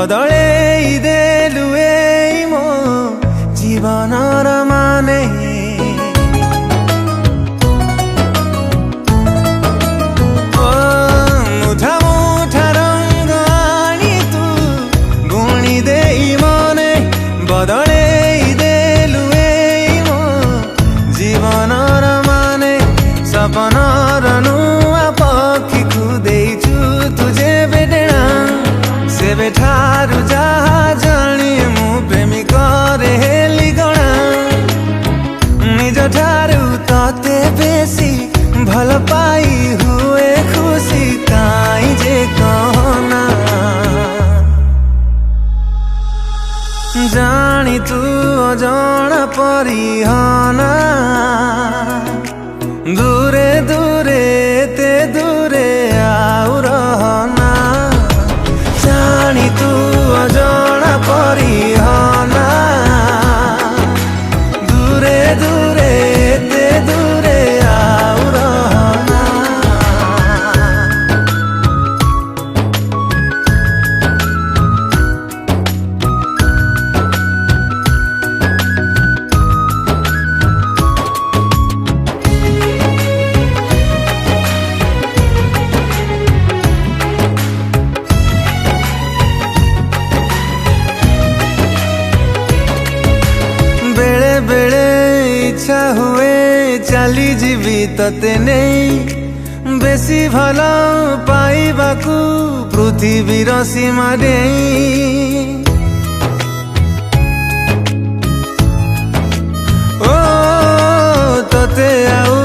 बदले देलु मो जीवनर माने मुठा मुठा रंग आनी तू गुणी दे मने बदले देलु मो जीवनर माने सपनर नुआ पक्षी खुदेछु तुझे बेटेना से बेठारू जहा जानी मु प्रेमिक रे हेली गणा निज ठारू तते बेसी भल पाई हुए खुशी काई जे कहना जानी तू अजाना परिहना दूरे दूरे ते दूरे आउ रहना जानी तू अजाना परिहना दूरे दूरे ते दूरे आउ रहना बेले इच्छा हुए चली जीवी तते नहीं बेसी भल पाइबाकू पृथ्वीर सीमा नहीं ओ तते आउ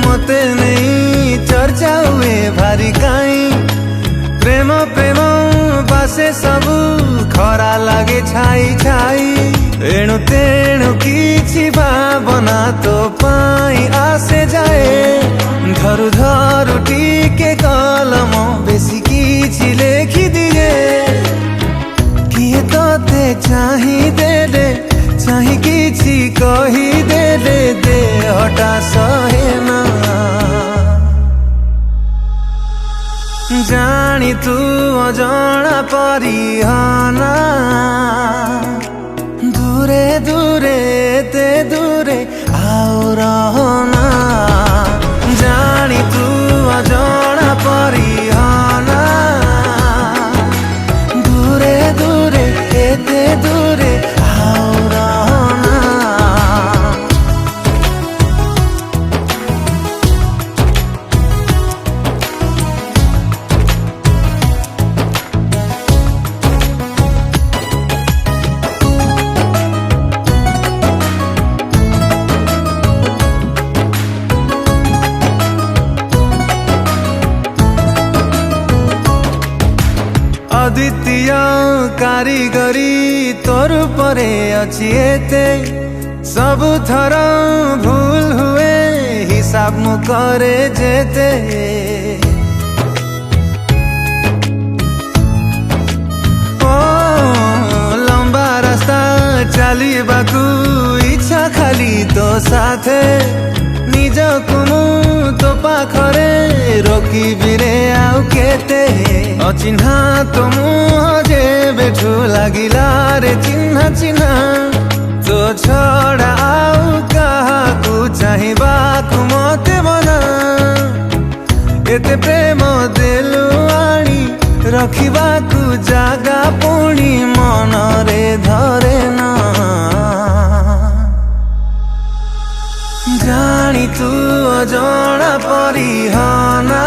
मते नहीं चर्चा हुए भारी काई प्रेम प्रेम पासे सबू खरा लागे छाई छाई एणु तेणु किछि भावना तो पाई आसे जाए धरु धरु टीके कलम बेसी किछि लेखि दिए किए तोते चाही देले चाही किछि कही देले देहटा सहेना जानी तू अजाना परिहना दूरे दूरे ते दूरे आउ रहना जानी तू अजाना परिहना दूरे दूरे ते दूरे आउ रहना अद्वितीय कारीगरी तोर परे अछि एते सब थर भूल हुए हिसाब मु करे जेते ओ लंबा रास्ता चलिबाकू इच्छा खाली तो साथे निजकु मु तो पाखरे रोकी बिरे आउ केते अचिन्हा तो मुह जे बेठू लागिला रे चिन्हा चिन्हा तो छड़ा आउ काहाकू चाहिबाकू मते बना एते प्रेम देलु आनी रखिबाकू जागा पुणी मन रे धरे ना जानी तू अजाना परिहना